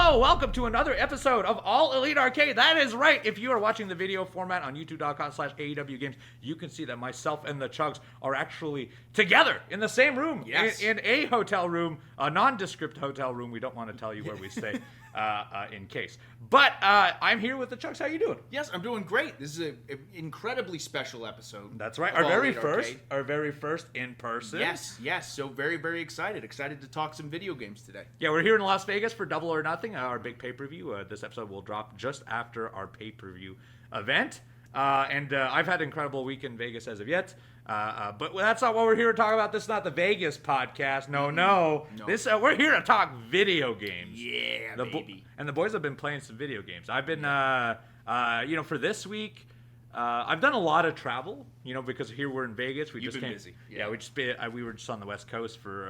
Hello, welcome to another episode of All Elite Arcade. That is right. If you are watching the video format on youtube.com/AEW Games, you can see that myself and the Chugs are actually together in the same room. Yes. In a hotel room, a nondescript hotel room. We don't want to tell you where we stay in case. But I'm here with the Chugs. How you doing? Yes, I'm doing great. This is an incredibly special episode. That's right. of Our All very Elite first. Arcade. Our very first in person. Yes. So very, very excited. Excited to talk some video games today. Yeah, we're here in Las Vegas for Double or Nothing, our big pay-per-view. This episode will drop just after our pay-per-view event. And I've had an incredible week in Vegas as of yet. But that's not what we're here to talk about. This is not the Vegas podcast. No. This we're here to talk video games. Yeah, baby. And the boys have been playing some video games. I've been, for this week, I've done a lot of travel. Because here we're in Vegas. You've been busy. Yeah, we were just on the West Coast for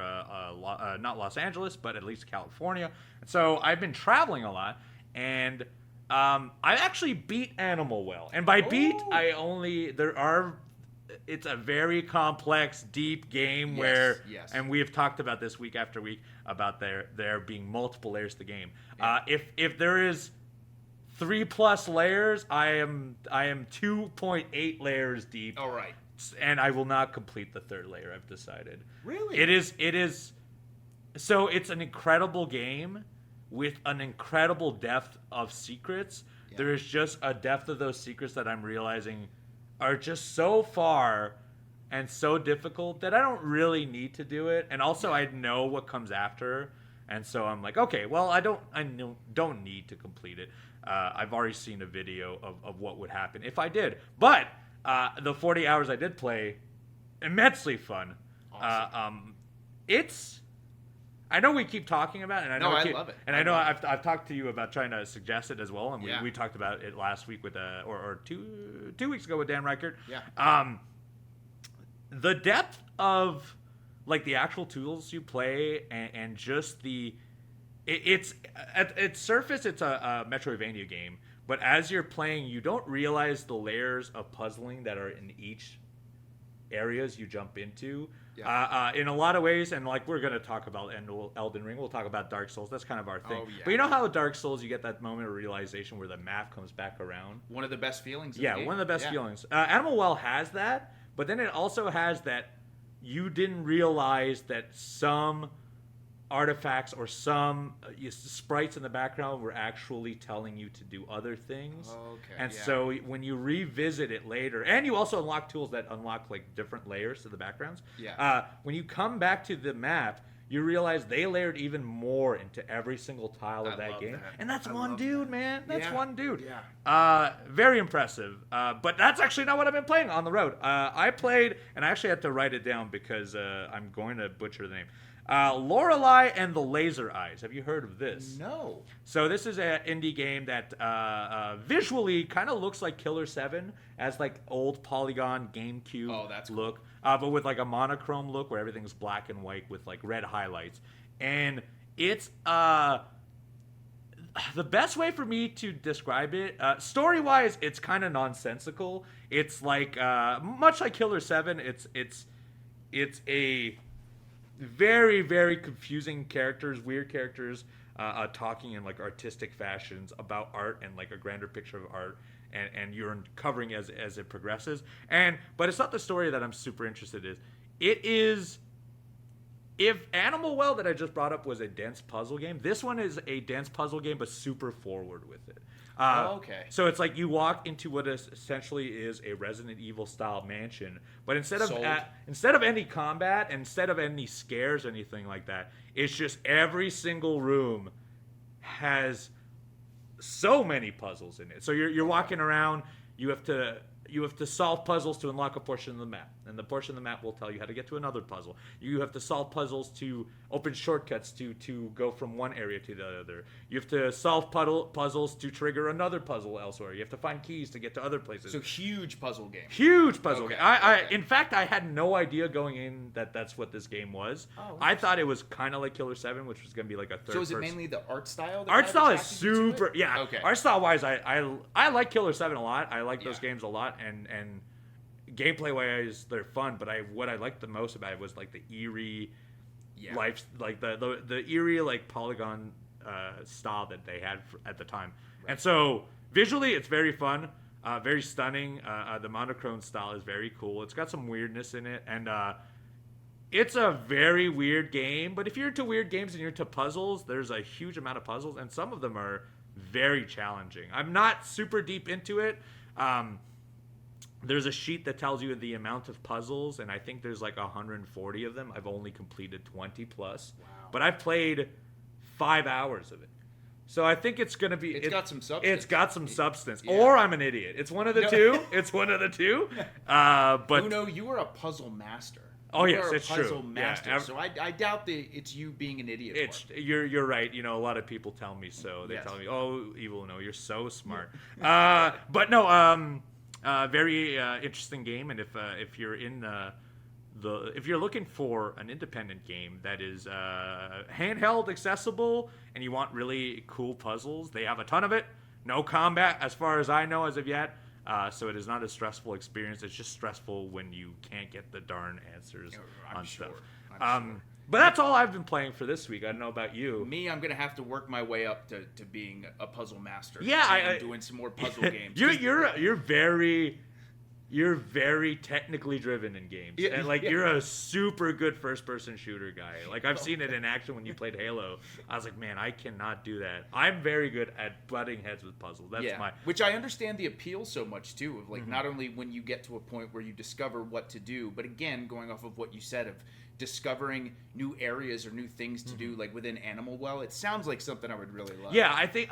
not Los Angeles, but at least California. So I've been traveling a lot, and I actually beat Animal Well. And by beat, it's a very complex, deep game where, and we have talked about this week after week about there being multiple layers to the game. Yeah. If there is 3+ layers, I am 2.8 layers deep. All right. And I will not complete the third layer, I've decided. Really? It is. So it's an incredible game with an incredible depth of secrets. Yeah. There is just a depth of those secrets that I'm realizing are just so far and so difficult that I don't really need to do it. And also I know what comes after. And so I'm like, okay, well, I don't need to complete it. I've already seen a video of what would happen if I did. But the 40 hours I did play, immensely fun. Awesome. I know we keep talking about it, and I love it. And I know I've talked to you about trying to suggest it as well, and we talked about it last week with or 2 weeks ago with Dan Reichert. Yeah. The depth of like the actual tools you play and just it's at its surface it's a Metroidvania game, but as you're playing, you don't realize the layers of puzzling that are in each areas you jump into. Yeah. In a lot of ways, and like we're going to talk about Elden Ring, we'll talk about Dark Souls. That's kind of our thing. Oh, yeah. But you know how with Dark Souls you get that moment of realization where the map comes back around? One of the best feelings of the game. One of the best feelings. Animal Well has that, but then it also has that you didn't realize that some artifacts or some sprites in the background were actually telling you to do other things. Okay. And so when you revisit it later, and you also unlock tools that unlock like different layers to the backgrounds. Yeah. When you come back to the map, you realize they layered even more into every single tile of that game. And that's one dude, man. That's one dude. Yeah. Very impressive. But that's actually not what I've been playing on the road. I played, and I actually had to write it down because I'm going to butcher the name. Laurelai and the Laser Eyes. Have you heard of this? No. So this is an indie game that visually kind of looks like Killer 7 as like old polygon GameCube look, but with like a monochrome look where everything's black and white with like red highlights. And it's the best way for me to describe it, story-wise, it's kind of nonsensical. It's like much like Killer 7. It's a very, very confusing characters, weird characters, talking in like artistic fashions about art and like a grander picture of art, and you're uncovering as it progresses. But it's not the story that I'm super interested in. It is, if Animal Well that I just brought up was a dense puzzle game, this one is a dense puzzle game but super forward with it. Okay. So it's like you walk into what essentially is a Resident Evil style mansion, but instead of any combat, instead of any scares or anything like that, it's just every single room has so many puzzles in it. So you're walking around, you have to solve puzzles to unlock a portion of the map, and the portion of the map will tell you how to get to another puzzle. You have to solve puzzles to open shortcuts to go from one area to the other. You have to solve puzzles to trigger another puzzle elsewhere. You have to find keys to get to other places. So huge puzzle game. Huge puzzle game. In fact, I had no idea going in that that's what this game was. I thought it was kind of like Killer 7, which was going to be like a third. So is it mainly the art style? Art style is super. Yeah. Okay. Art style wise, I like Killer 7 a lot. I like those games a lot, and gameplay wise they're fun. But what I liked the most about it was like the eerie life, like the eerie like polygon style that they had at the time. Right. And so visually, it's very fun, very stunning. The monochrome style is very cool. It's got some weirdness in it, and it's a very weird game. But if you're into weird games and you're into puzzles, there's a huge amount of puzzles, and some of them are very challenging. I'm not super deep into it. There's a sheet that tells you the amount of puzzles, and I think there's like 140 of them. I've only completed 20 plus. Wow. But I've played 5 hours of it. So I think it's going to be... It's got some substance. It's got some substance. Yeah. Or I'm an idiot. It's one of the two. It's one of the two. But Uno, you are a puzzle master. Oh, yes, it's true. Puzzle master. Yeah. So I doubt that it's you being an idiot. You're right. You know, a lot of people tell me so. They tell me, "Oh, Evil Uno, you're so smart." But no, very interesting game. And if you're in if you're looking for an independent game that is handheld accessible and you want really cool puzzles, they have a ton of it. No combat, as far as I know, as of yet. So it is not a stressful experience. It's just stressful when you can't get the darn answers on stuff. But that's all I've been playing for this week. I don't know about you. Me, I'm going to have to work my way up to being a puzzle master. Yeah, I'm doing some more puzzle games. You're very technically driven in games. Yeah, and you're a super good first-person shooter guy. Like I've seen it in action when you played Halo. I was like, man, I cannot do that. I'm very good at butting heads with puzzles. That's which I understand the appeal so much too of not only when you get to a point where you discover what to do, but again, going off of what you said of discovering new areas or new things to do within Animal Well. It sounds like something I would really love. Yeah, I think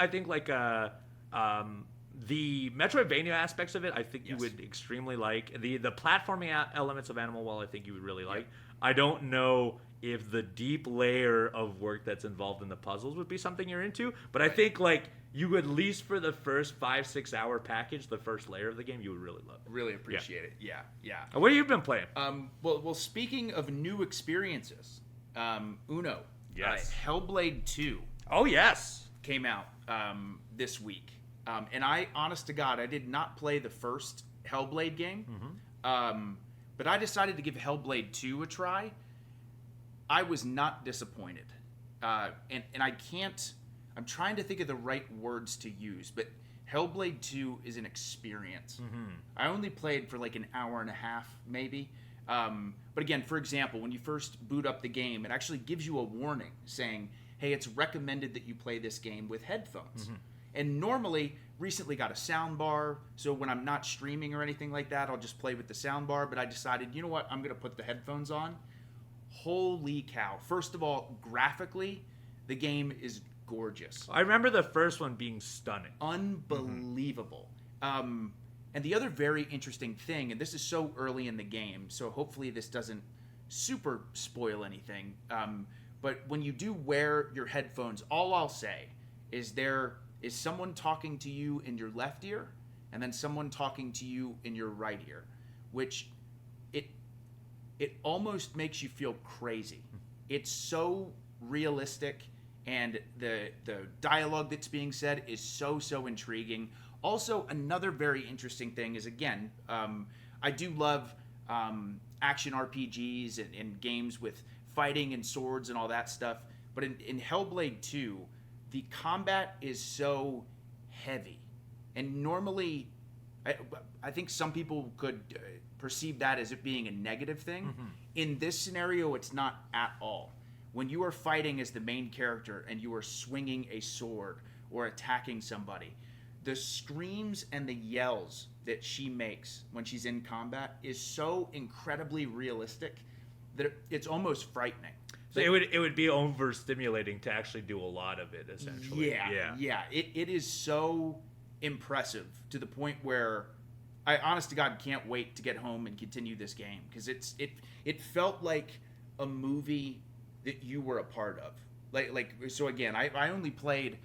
the Metroidvania aspects of it, I think you would extremely like. The platforming elements of Animal Well, I think you would really like. I don't know if the deep layer of work that's involved in the puzzles would be something you're into, but I think you at least for the first 5-6 hour package, the first layer of the game, you would really love it. Really appreciate it. Yeah. What have you been playing? Well, speaking of new experiences, Uno. Yes. Hellblade 2. Oh, yes. Came out this week. And I, honest to God, I did not play the first Hellblade game. But I decided to give Hellblade 2 a try. I was not disappointed. And I can't... I'm trying to think of the right words to use, but Hellblade 2 is an experience. I only played for an hour and a half, maybe. But again, for example, when you first boot up the game, it actually gives you a warning saying, hey, it's recommended that you play this game with headphones. And normally, recently got a sound bar, so when I'm not streaming or anything like that, I'll just play with the sound bar. But I decided, you know what, I'm going to put the headphones on. Holy cow. First of all, graphically, the game is gorgeous. I remember the first one being stunning. Unbelievable. And the other very interesting thing, and this is so early in the game, so hopefully this doesn't super spoil anything, but when you do wear your headphones, all I'll say is there is someone talking to you in your left ear and then someone talking to you in your right ear, which it almost makes you feel crazy. It's so realistic, and the dialogue that's being said is so intriguing. Also, another very interesting thing is, again, I do love action RPGs and games with fighting and swords and all that stuff, but in Hellblade 2, the combat is so heavy. And normally, I think some people could perceive that as it being a negative thing. In this scenario, it's not at all. When you are fighting as the main character and you are swinging a sword or attacking somebody, the screams and the yells that she makes when she's in combat is so incredibly realistic that it's almost frightening. So it would be overstimulating to actually do a lot of it, essentially. Yeah. It is so impressive to the point where I, honest to God, can't wait to get home and continue this game, because it felt like a movie that you were a part of. So again, I only played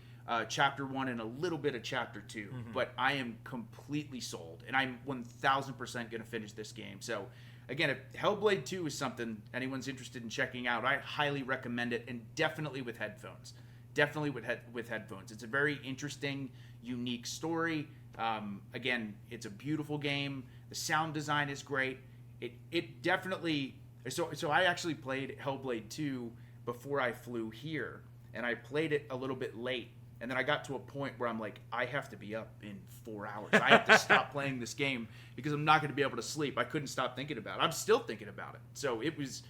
Chapter 1 and a little bit of Chapter 2, but I am completely sold, and I'm 1,000% going to finish this game. So again, if Hellblade 2 is something anyone's interested in checking out, I highly recommend it, and definitely with headphones. Definitely with headphones. It's a very interesting, unique story. Again, it's a beautiful game. The sound design is great. It definitely... So I actually played Hellblade 2 before I flew here, and I played it a little bit late. And then I got to a point where I'm like, I have to be up in 4 hours. I have to stop playing this game because I'm not going to be able to sleep. I couldn't stop thinking about it. I'm still thinking about it. So it was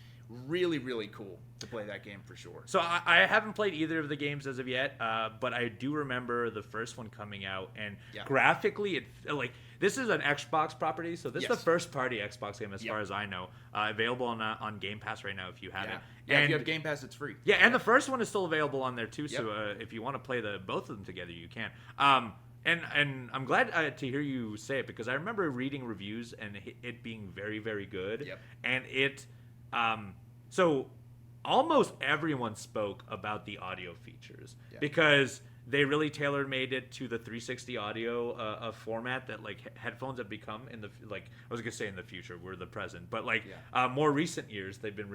really, really cool to play that game for sure. So I haven't played either of the games as of yet, but I do remember the first one coming out, and graphically, this is an Xbox property, so this is the first party Xbox game as far as I know, available on Game Pass right now if you have it. Yeah, if you have Game Pass, it's free. Yeah, and the first one is still available on there too, so if you want to play both of them together, you can. And I'm glad to hear you say it, because I remember reading reviews and it being very, very good. Yep. And it, so almost everyone spoke about the audio features because they really tailor-made it to the 360 audio format that headphones have become in the I was gonna say in the future, we're the present, but more recent years it'd been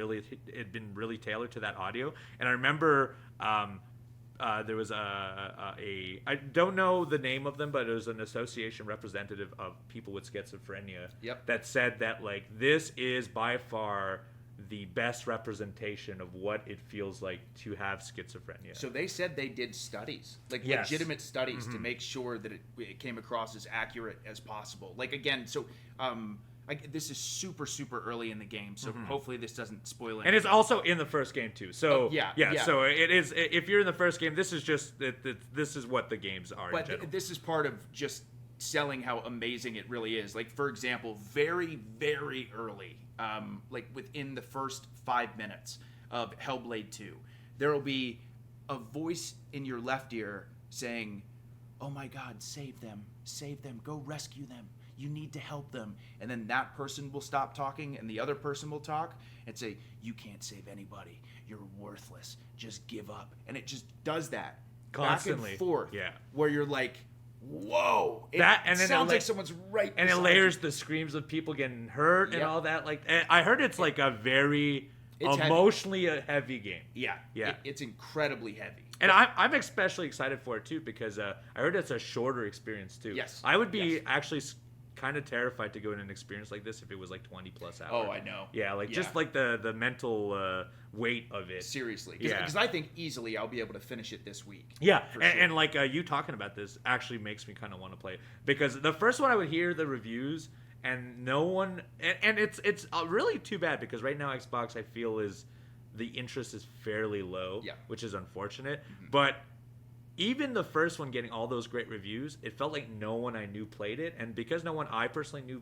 really tailored to that audio. And I remember there was I don't know the name of them, but it was an association representative of people with schizophrenia that said that this is by far the best representation of what it feels like to have schizophrenia. So they said they did studies, legitimate studies, to make sure that it came across as accurate as possible. This is super, super early in the game, so hopefully this doesn't spoil anything. And it's also in the first game too. So so it is. If you're in the first game, this is just this is what the games are. But in general. This is part of just selling how amazing it really is. For example, very, very early, within the first 5 minutes of Hellblade 2, there will be a voice in your left ear saying, "Oh my God, save them, go rescue them. You need to help them." And then that person will stop talking and the other person will talk and say, "You can't save anybody. You're worthless. Just give up." And it just does that constantly, back and forth. Yeah. Where you're like, whoa. It sounds like someone's right and it layers the screams of people getting hurt and all that. I heard it's a very emotionally heavy game. Yeah. It's incredibly heavy. And I'm especially excited for it too, because I heard it's a shorter experience too. Yes. I would be actually kind of terrified to go in an experience like this if it was 20 plus hours. Oh, I know. Yeah, just the mental weight of it. Seriously. Because I think easily I'll be able to finish it this week. Yeah, and you talking about this actually makes me kind of want to play it, because the first one I would hear the reviews and no one, and it's really too bad, because right now Xbox, I feel, is the interest is fairly low, which is unfortunate. But even the first one getting all those great reviews, it felt like no one I knew played it, and because no one I personally knew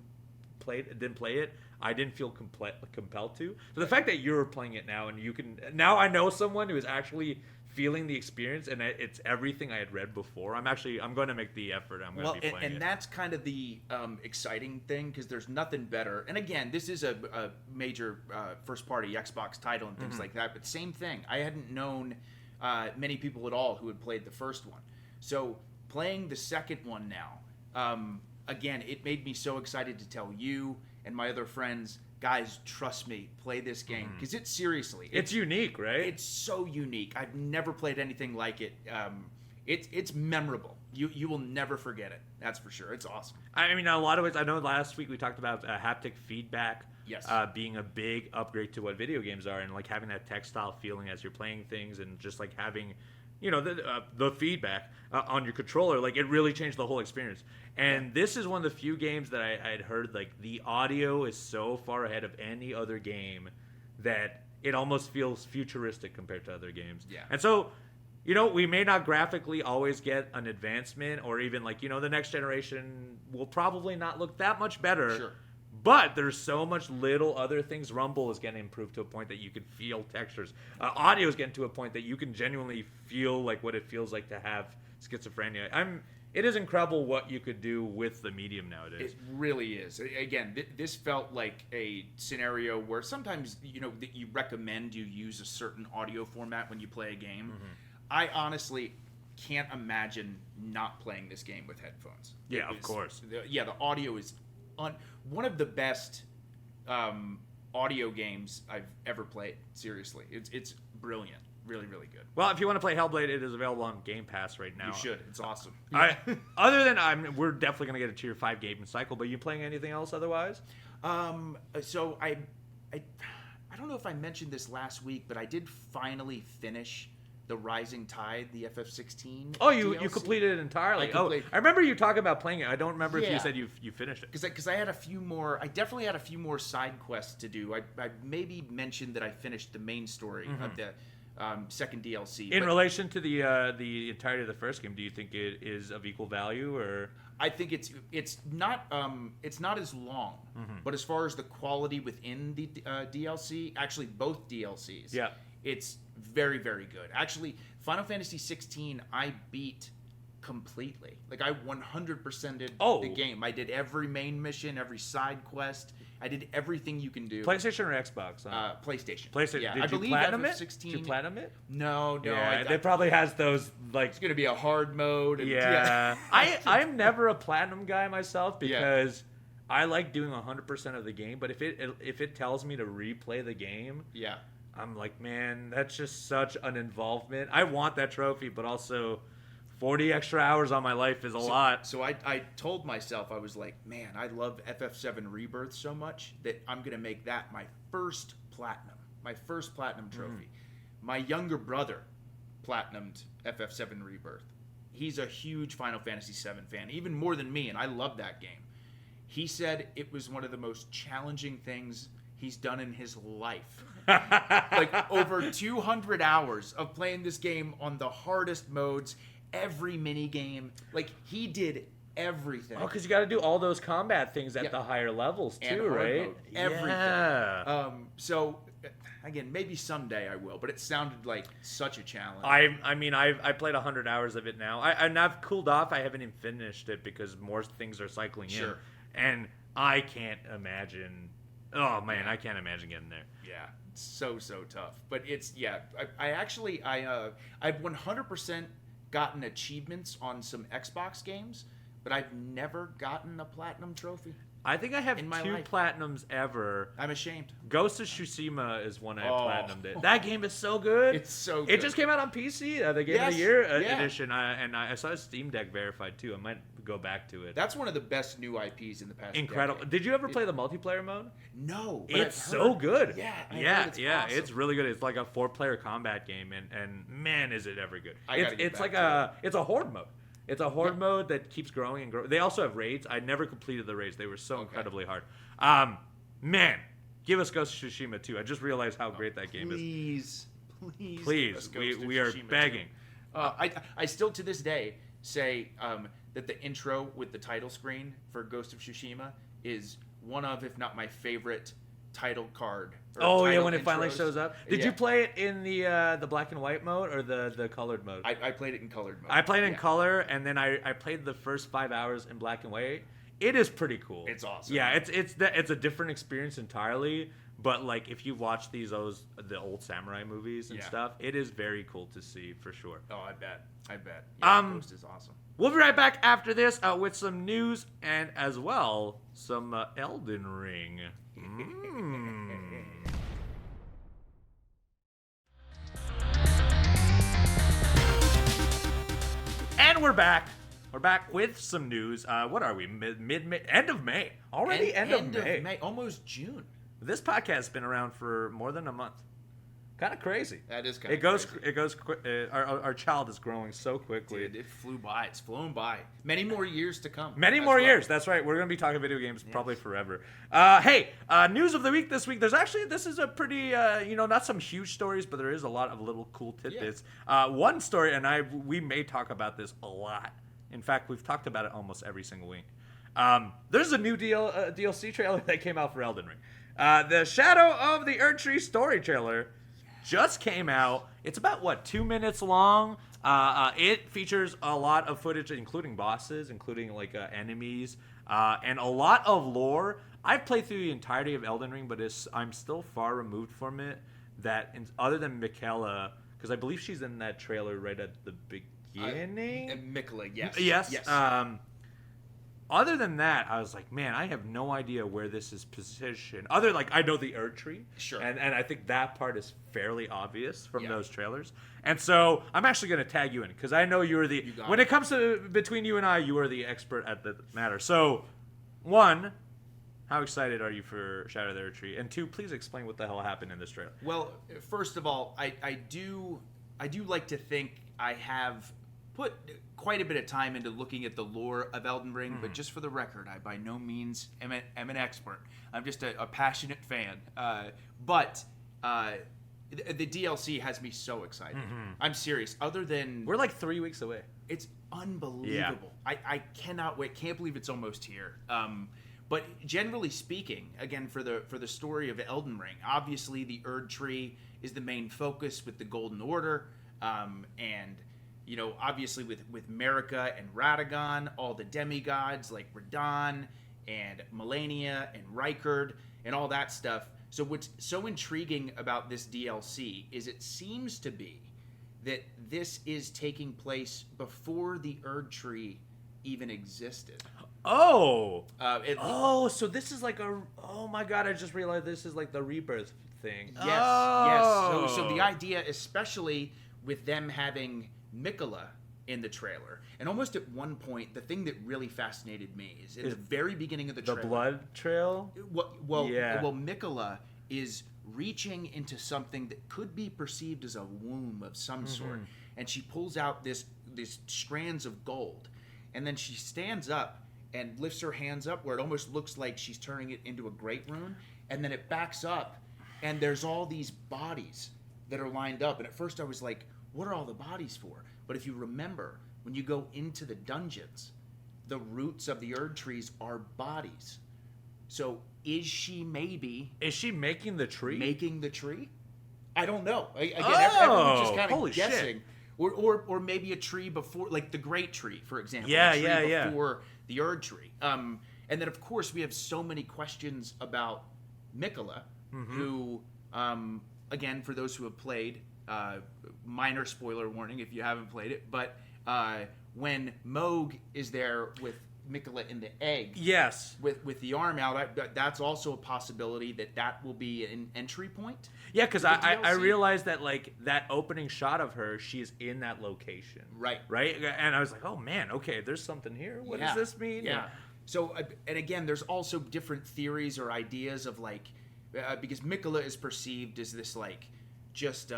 didn't play it, I didn't feel compelled to. So the fact that you're playing it now, and now I know someone who is actually feeling the experience, and it's everything I had read before. I'm going to make the effort. I'm going to be playing it. And that's kind of the exciting thing, because there's nothing better. And again, this is a major first-party Xbox title and things like that, but same thing. I hadn't known many people at all who had played the first one. So playing the second one now, again, it made me so excited to tell you and my other friends, guys, trust me, play this game, because it's unique, right? It's so unique. I've never played anything like it. It's memorable. You will never forget it. That's for sure. It's awesome. I mean, in a lot of ways, I know last week we talked about haptic feedback. Yes. Being a big upgrade to what video games are, and having that tactile feeling as you're playing things, and just having, the feedback on your controller, it really changed the whole experience. And this is one of the few games that I had heard the audio is so far ahead of any other game that it almost feels futuristic compared to other games. Yeah. And so, we may not graphically always get an advancement, or even the next generation will probably not look that much better. Sure. But there's so much little other things. Rumble is getting improved to a point that you can feel textures. Audio is getting to a point that you can genuinely feel what it feels like to have schizophrenia. It is incredible what you could do with the medium nowadays. It really is. Again, this felt like a scenario where sometimes that you recommend you use a certain audio format when you play a game. I honestly can't imagine not playing this game with headphones. Yeah, of course. The audio is one of the best audio games I've ever played. Seriously, it's brilliant, really, really good. Well, if you want to play Hellblade, it is available on Game Pass right now. You should. It's awesome. Other than we're definitely gonna get a tier 5 game cycle. But you playing anything else otherwise? So I don't know if I mentioned this last week, but I did finally finish the Rising Tide, the FF16. Oh, you DLC. completed it entirely. I remember you talking about playing it. I don't remember if you said you finished it. Because I had a few more. I definitely had a few more side quests to do. I maybe mentioned that I finished the main story of the second DLC. In relation to the entirety of the first game, do you think it is of equal value, or? I think it's not as long, but as far as the quality within the DLC, actually both DLCs, it's very, very good. Actually, Final Fantasy 16 I beat completely. Like I 100%ed the game. I did every main mission, every side quest. I did everything you can do. PlayStation or Xbox? PlayStation. PlayStation. Yeah, Did I you believe platinum FF16. it? Did you platinum it? No. Yeah, it probably has those like. It's gonna be a hard mode. And, I'm never a platinum guy myself because I like doing 100% of the game. But if it tells me to replay the game, I'm like, man, that's just such an involvement. I want that trophy, but also 40 extra hours on my life is a lot. So I told myself, I was like, man, I love FF7 Rebirth so much that I'm going to make that my first platinum trophy. My younger brother platinumed FF7 Rebirth. He's a huge Final Fantasy VII fan, even more than me, and I love that game. He said it was one of the most challenging things he's done in his life. Like over 200 hours of playing this game on the hardest modes, every mini game. Like he did everything. Oh, because you got to do all those combat things at the higher levels too, right? Mode, everything. Yeah. So again, maybe someday I will, but it sounded like such a challenge. I played 100 hours of it now. And I've cooled off. I haven't even finished it because more things are cycling in. And I can't imagine. Oh man, I can't imagine getting there. Yeah, it's so tough. But it's I've 100% gotten achievements on some Xbox games, but I've never gotten a platinum trophy. I think I have two platinums ever. I'm ashamed. Ghost of Tsushima is one I platinumed it. That game is so good. It's so good. It just came out on PC, the Game of the Year edition, and I saw Steam Deck verified too. I might go back to it. That's one of the best new IPs in the past Incredible. decade. Did you ever play the multiplayer mode? No. It's so good. Yeah. Awesome. It's really good. It's like a 4-player combat game, and man, is it ever good. It's a horde mode. It's a horde mode that keeps growing and growing. They also have raids. I never completed the raids. They were so incredibly hard. Man, give us Ghost of Tsushima 2. I just realized how great that game is. Please. We are begging. I still to this day say that the intro with the title screen for Ghost of Tsushima is one of, if not my favorite title card. When it finally shows up. Did you play it in the black and white mode or the colored mode? I played it in colored mode. I played it in color, and then I played the first 5 hours in black and white. It is pretty cool. It's awesome. Yeah, it's a different experience entirely. But like if you watch the old samurai movies and stuff, it is very cool to see for sure. Oh, I bet. Yeah, Ghost is awesome. We'll be right back after this with some news and as well some Elden Ring. And we're back. We're back with some news. What are we? Mid-May? End of May. Already end of May. Almost June. This podcast has been around for more than a month. Kind of crazy. That is kind of crazy. It goes quick. Our child is growing so quickly. Dude, it flew by. It's flown by. Many more years to come. Many more years. That's right. We're going to be talking video games probably forever. Hey, news of the week this week. This is a pretty, not some huge stories, but there is a lot of little cool tidbits. One story, and we may talk about this a lot. In fact, we've talked about it almost every single week. There's a new DLC trailer that came out for Elden Ring. The Shadow of the Erdtree story trailer just came out. It's about 2 minutes long. It features a lot of footage, including bosses, including enemies, and a lot of lore. I've played through the entirety of Elden Ring, but I'm still far removed from it. Other than Michaela, because I believe she's in that trailer right at the beginning. Michaela, yes. Yes. Other than that, I was like, man, I have no idea where this is positioned. I know the Erdtree. Sure. And I think that part is fairly obvious from those trailers. And so I'm actually going to tag you in because I know you're when it comes to between you and I, you are the expert at the matter. So, 1, how excited are you for Shadow of the Erdtree? And 2, please explain what the hell happened in this trailer. Well, first of all, I do I do like to think I have put quite a bit of time into looking at the lore of Elden Ring, but just for the record, I by no means am an expert. I'm just a passionate fan. But the DLC has me so excited. I'm serious. Other than... We're like 3 weeks away. It's unbelievable. Yeah. I cannot wait. Can't believe it's almost here. But generally speaking, again, for the story of Elden Ring, obviously the Erdtree is the main focus with the Golden Order, and obviously with Marika and Radagon, all the demigods like Radahn and Melania and Rykard and all that stuff. So what's so intriguing about this DLC is it seems to be that this is taking place before the Erdtree even existed. So this is like oh my god, I just realized this is like the rebirth thing. Yes. So the idea, especially with them having Mikola in the trailer, and almost at one point, the thing that really fascinated me is in the very beginning of the trailer. The blood trail? Well, Mikola is reaching into something that could be perceived as a womb of some sort, and she pulls out these strands of gold, and then she stands up and lifts her hands up where it almost looks like she's turning it into a great rune, and then it backs up, and there's all these bodies that are lined up, and at first I was like, what are all the bodies for? But if you remember, when you go into the dungeons, the roots of the Erdtrees are bodies. So is she making the tree? Making the tree? I don't know. Everyone's just kind of guessing. Or maybe a tree before, like the Great Tree, for example. Before the Erdtree. And then, of course, we have so many questions about Mikola, who, again, for those who have played, minor spoiler warning if you haven't played it, but when Mohg is there with Mikola in the egg, yes, with the arm out, that's also a possibility that will be an entry point. Yeah, because I realized that like that opening shot of her, she's in that location, right, and I was like, oh man, okay, there's something here. What does this mean? Yeah. So and again, there's also different theories or ideas of like because Mikola is perceived as this like just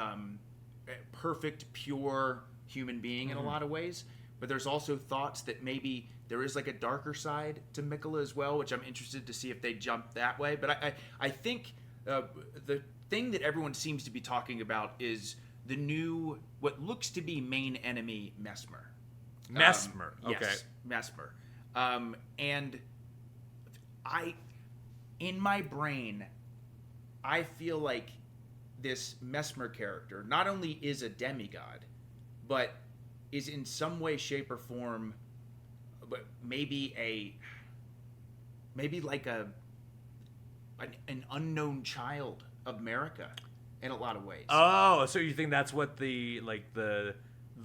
perfect, pure human being in a lot of ways. But there's also thoughts that maybe there is like a darker side to Mikola as well, which I'm interested to see if they jump that way. But I think the thing that everyone seems to be talking about is the new, what looks to be main enemy, Messmer. Okay. Yes, Messmer. And in my brain, I feel like this Messmer character not only is a demigod, but is in some way, shape, or form, but maybe like an unknown child of Marika in a lot of ways. Oh, so you think that's what the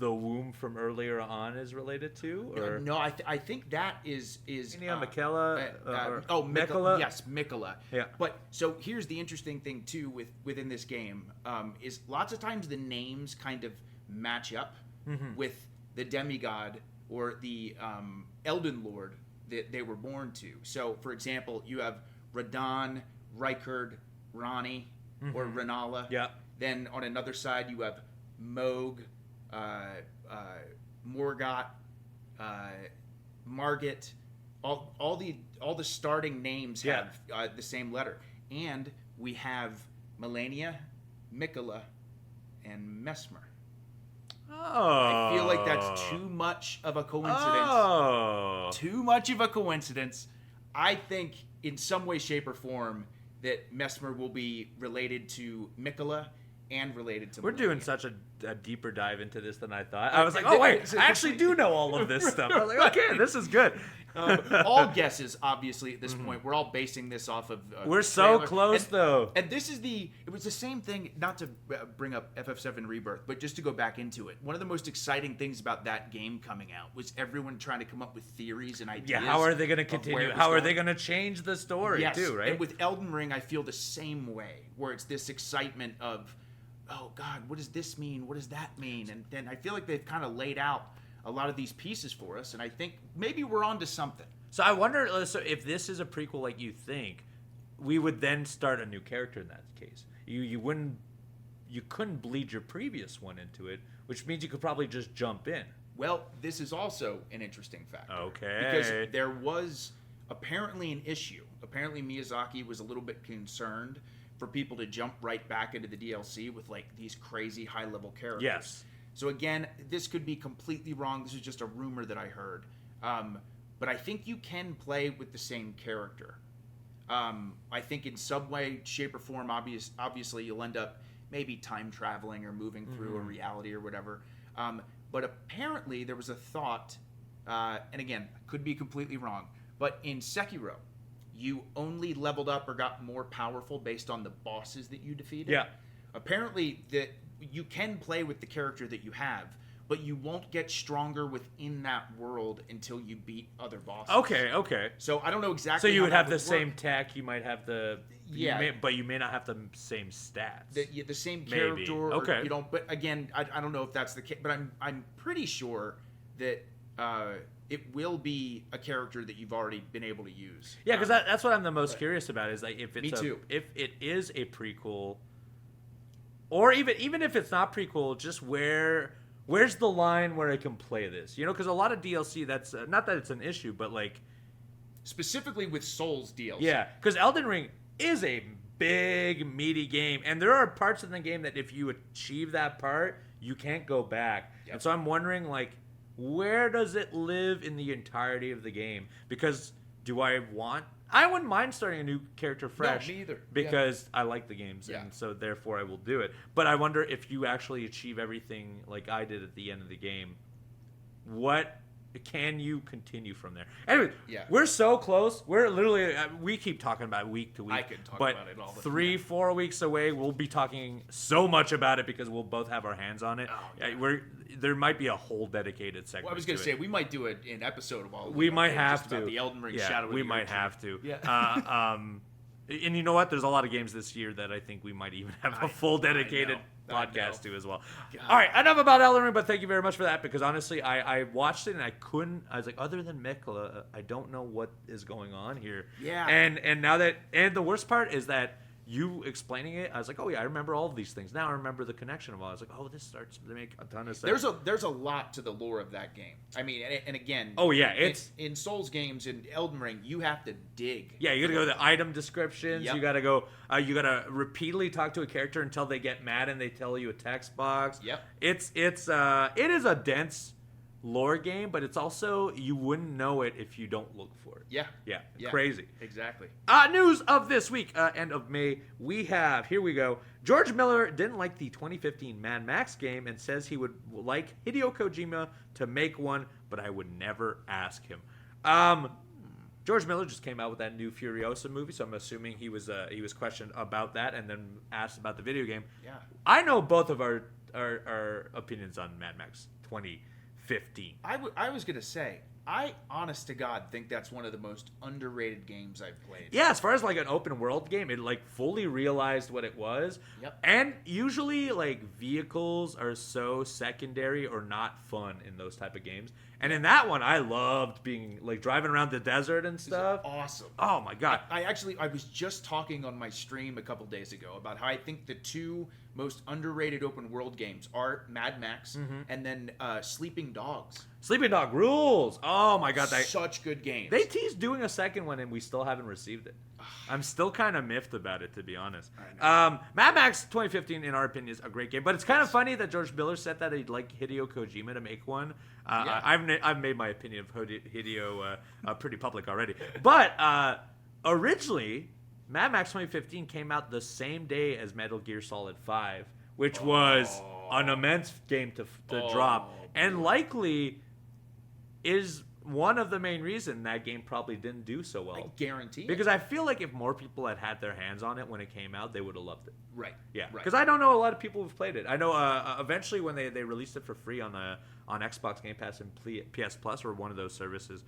womb from earlier on is related to? Or no, I think that is Mikola. Mikola. Yes, Mikola. Yeah. But so here's the interesting thing too within this game is lots of times the names kind of match up with the demigod or the Elden Lord that they were born to. So, for example, you have Radahn, Rykard, Ranni, or Renala. Yeah. Then on another side, you have Mohg, Morgott, Margit. All the starting names have the same letter, and we have Melania, Mikola, and Messmer. I feel like that's too much of a coincidence. Too much of a coincidence. I think in some way, shape, or form that Messmer will be related to Mikola and related to We're Melania. doing such a deeper dive into this than I thought. I was like, oh wait, I actually do know all of this stuff. I was like, okay, this is good. All guesses, obviously, at this point. We're all basing this off of we're so close, though. And this is it was the same thing, not to bring up FF7 Rebirth, but just to go back into it. One of the most exciting things about that game coming out was everyone trying to come up with theories and ideas. Yeah, how are they going to continue? How are they going to change the story, too, right? And with Elden Ring, I feel the same way, where it's this excitement of, oh, God, what does this mean? What does that mean? And then I feel like they've kind of laid out a lot of these pieces for us, and I think maybe we're onto something. So I wonder, so if this is a prequel like you think, we would then start a new character in that case. You wouldn't you couldn't bleed your previous one into it, which means you could probably just jump in. Well, this is also an interesting factor. Okay. Because there was apparently an issue. Apparently Miyazaki was a little bit concerned for people to jump right back into the DLC with like these crazy high-level characters. Yes. So again, this could be completely wrong. This is just a rumor that I heard. But I think you can play with the same character. I think in some way, shape, or form, obviously you'll end up maybe time traveling or moving through a reality or whatever. But apparently there was a thought, and again, could be completely wrong, but in Sekiro, you only leveled up or got more powerful based on the bosses that you defeated. Yeah. Apparently that you can play with the character that you have, but you won't get stronger within that world until you beat other bosses. Okay. So I don't know exactly. So you how would that have the work. same tech. You might have Yeah. but you may not have the same stats. The same Maybe. character. Or, Okay. But again, I don't know if that's the case. But I'm pretty sure that it will be a character that you've already been able to use. Yeah, because that's what I'm the most curious about. Is like if it's Me too. If it is a prequel, or even if it's not prequel, just where's the line where I can play this? You know, because a lot of DLC, that's not that it's an issue, but like specifically with Souls DLC. Yeah, because Elden Ring is a big meaty game, and there are parts in the game that if you achieve that part, you can't go back. Yep. And so I'm wondering, like, where does it live in the entirety of the game? Because I wouldn't mind starting a new character fresh. No, me either. Because I like the games, Yeah. and so therefore I will do it. But I wonder if you actually achieve everything like I did at the end of the game, what can you continue from there? Anyway, Yeah. we're so close. We're literally, we keep talking about it week to week. I could talk but about it all the 3-4 weeks away, we'll be talking so much about it because we'll both have our hands on it. Oh, yeah. There might be a whole dedicated segment. Well, I was going to say we might do an episode while we might have just to about the Elden Ring yeah, Shadow. we might have to. Yeah. And you know what? There's a lot of games this year that I think we might even have a full dedicated podcast to as well. God. All right, enough about Elden Ring, but thank you very much for that because honestly, I watched it and I was like, other than Mikla, I don't know what is going on here. Yeah. And the worst part is that you explaining it, I was like, oh yeah, I remember all of these things. Now I remember the connection of all. I was like, oh, this starts to make a ton of sense. There's a lot to the lore of that game. I mean, and again, oh yeah, it's in Souls games in Elden Ring, you have to dig. Yeah, you gotta go to the item descriptions. Yep. You gotta go. You gotta repeatedly talk to a character until they get mad and they tell you a text box. Yep. It is a dense lore game, but it's also you wouldn't know it if you don't look for it. Yeah. Crazy. Exactly. News of this week, end of May, here we go. George Miller didn't like the 2015 Mad Max game and says he would like Hideo Kojima to make one, but I would never ask him. George Miller just came out with that new Furiosa movie, so I'm assuming he was questioned about that and then asked about the video game. Yeah. I know both of our opinions on Mad Max 2015. I was gonna say, I honest to God think that's one of the most underrated games I've played. Yeah, as far as like an open world game, it like fully realized what it was. Yep. And usually like vehicles are so secondary or not fun in those type of games. And in that one, I loved being like driving around the desert and stuff. Awesome. Oh my god. I was just talking on my stream a couple days ago about how I think the two most underrated open world games are Mad Max and then Sleeping Dogs. Sleeping Dog rules. Oh my god, Such good games. they teased doing a second one and we still haven't received it. I'm still kind of miffed about it, to be honest. Mad Max 2015, in our opinion, is a great game, but it's kind of funny that George Miller said that he'd like Hideo Kojima to make one. I've made my opinion of Hideo pretty public already, but originally Mad Max 2015 came out the same day as Metal Gear Solid 5, which was an immense game to drop, and likely is one of the main reasons that game probably didn't do so well. I guarantee because I feel like if more people had their hands on it when it came out, they would have loved it. Right. Yeah. Right. Because I don't know a lot of people who've played it. I know eventually when they released it for free on on Xbox Game Pass and PS Plus or one of those services.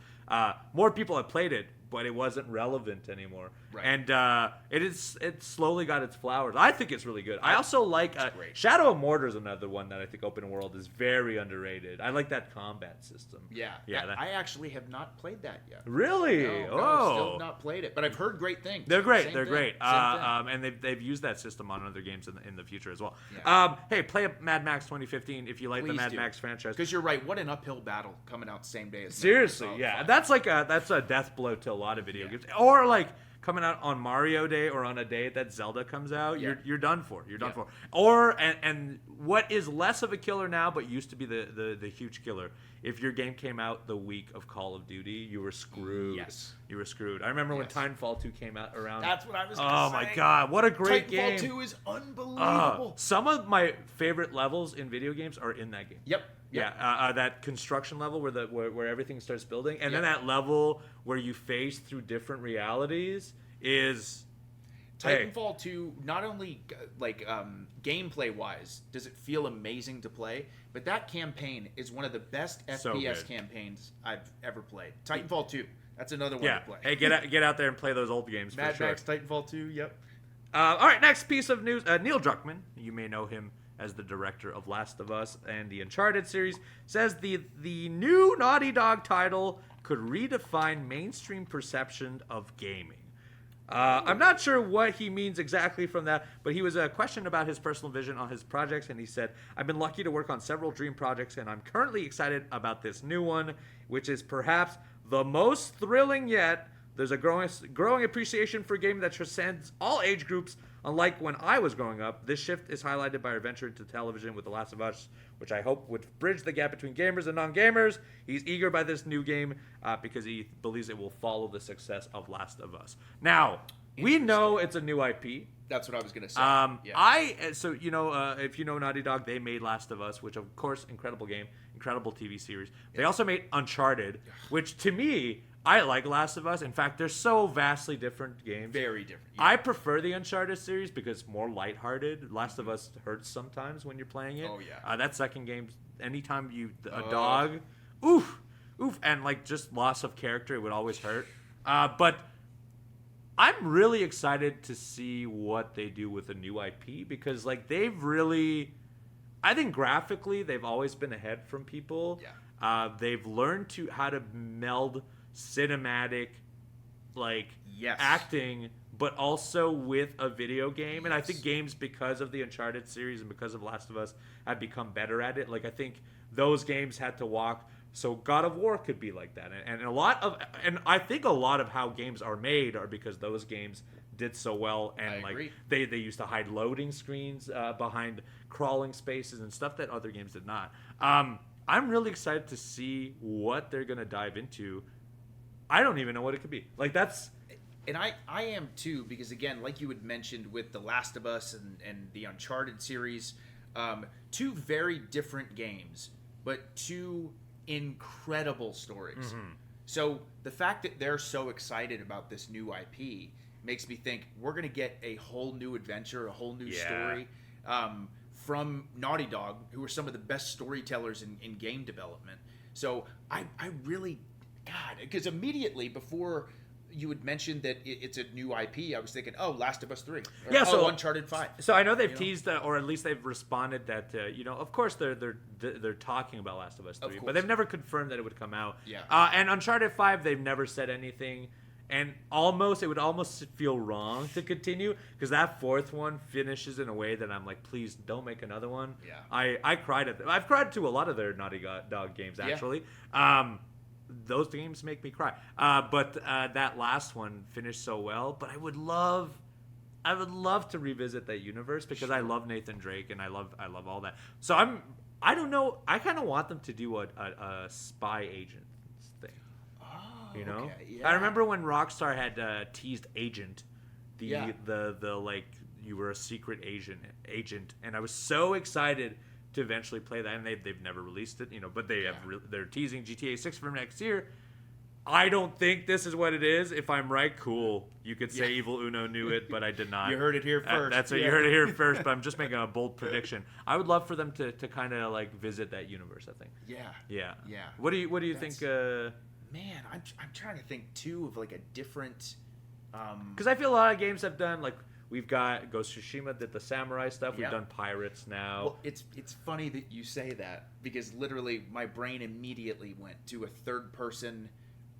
More people have played it, but it wasn't relevant anymore. Right. And it slowly got its flowers. I think it's really good. I also like great. Shadow of Mordor is another one that I think open world is very underrated. I like that combat system. Yeah. I actually have not played that yet. Really? No, still not played it, but I've heard great things. They're great. Same They're thing. great. Same thing. And they've used that system on other games in the future as well. Yeah. Hey, play Mad Max 2015 if you like the Please Mad do. Max franchise. Because you're right. What an uphill battle coming out the same day as Seriously, Metal Gear yeah, Solid 5. that's a death blow to a lot of video games. Or like coming out on Mario Day or on a day that Zelda comes out, you're done for. You're done for. Or and what is less of a killer now, but used to be the huge killer. If your game came out the week of Call of Duty, you were screwed. Yes. You were screwed. I remember when Titanfall 2 came out around. That's what I was going to say. Oh my god, what a great game. Titanfall 2 is unbelievable. Some of my favorite levels in video games are in that game. Yep. Yeah, that construction level where everything starts building, and then that level where you phase through different realities is Titanfall 2, not only like gameplay wise does it feel amazing to play, but that campaign is one of the best FPS campaigns I've ever played. Titanfall 2, that's another one to play. Hey, get out there and play those old games. Mad for sure. Max, Titanfall 2, yep. All right, next piece of news. Neil Druckmann, you may know him as the director of Last of Us and the Uncharted series, says the new Naughty Dog title could redefine mainstream perception of gaming. I'm not sure what he means exactly from that, but he was questioned about his personal vision on his projects, and he said, I've been lucky to work on several dream projects, and I'm currently excited about this new one, which is perhaps the most thrilling yet. There's a growing appreciation for gaming that transcends all age groups. Unlike when I was growing up, this shift is highlighted by our venture into television with The Last of Us, which I hope would bridge the gap between gamers and non-gamers. He's eager by this new game because he believes it will follow the success of Last of Us. Now, we know it's a new IP. That's what I was going to say. If you know Naughty Dog, they made Last of Us, which of course, incredible game, incredible TV series. They also made Uncharted, which to me, I like Last of Us. In fact, they're so vastly different games. Very different. Yeah. I prefer the Uncharted series because it's more lighthearted. Last of Us hurts sometimes when you're playing it. Oh, yeah. That second game, anytime a dog, oof, and like just loss of character, it would always hurt. But I'm really excited to see what they do with a new IP because like they've really, I think graphically they've always been ahead from people. Yeah. They've learned how to meld cinematic acting but also with a video game. And I think games, because of the Uncharted series and because of Last of Us, have become better at it. Like I think those games had to walk so God of War could be like that. And I think a lot of how games are made are because those games did so well, and they used to hide loading screens behind crawling spaces and stuff that other games did not. I'm really excited to see what they're gonna dive into. I don't even know what it could be. Like that's, and I am too, because again, like you had mentioned with The Last of Us and the Uncharted series, two very different games, but two incredible stories. Mm-hmm. So the fact that they're so excited about this new IP makes me think we're gonna get a whole new adventure, a whole new story. From Naughty Dog, who are some of the best storytellers in game development. So I really, God, because immediately before you had mentioned that it's a new IP, I was thinking, Last of Us 3. Or, Uncharted 5. So I know they've teased, or at least they've responded that, of course they're talking about Last of Us 3, but they've never confirmed that it would come out. Yeah. And Uncharted 5, they've never said anything. And it would almost feel wrong to continue because that fourth one finishes in a way that I'm like, please don't make another one. Yeah. I cried at them. I've cried to a lot of their Naughty Dog games actually. Those games make me cry. But that last one finished so well. But I would love to revisit that universe because I love Nathan Drake and I love all that. So I don't know. I kind of want them to do a spy agent thing. You know, okay, yeah. I remember when Rockstar had teased Agent, the like you were a secret agent, and I was so excited to eventually play that. And they've never released it, but they have they're teasing GTA 6 for next year. I don't think this is what it is. If I'm right, cool. You could say Evil Uno knew it, but I did not. You heard it here first. That's it. You heard it here first, but I'm just making a bold prediction. I would love for them to kind of like visit that universe, I think. Yeah. What do you think? Man, I'm trying to think, too, of like a different... Because I feel a lot of games have done, like, we've got Ghost of Tsushima did the samurai stuff. We've done pirates now. Well, it's funny that you say that, because literally my brain immediately went to a third-person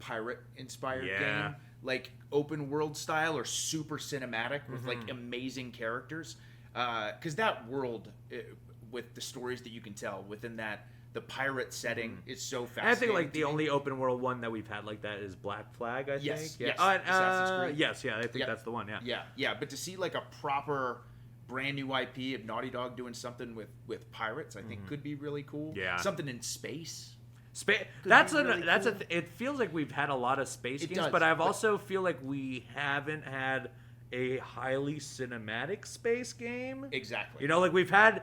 pirate-inspired game, like open world style or super cinematic with like amazing characters. Because that world, with the stories that you can tell within that, the pirate setting is so fascinating. And I think like the only open world one that we've had like that is Black Flag. I think. Yes. Assassin's Creed. Yes. I think that's the one. Yeah. But to see like a proper brand new IP of Naughty Dog doing something with pirates, I think could be really cool. Yeah. Something in space. It feels like we've had a lot of space games, but I've also feel like we haven't had a highly cinematic space game. Exactly. You know, like we've had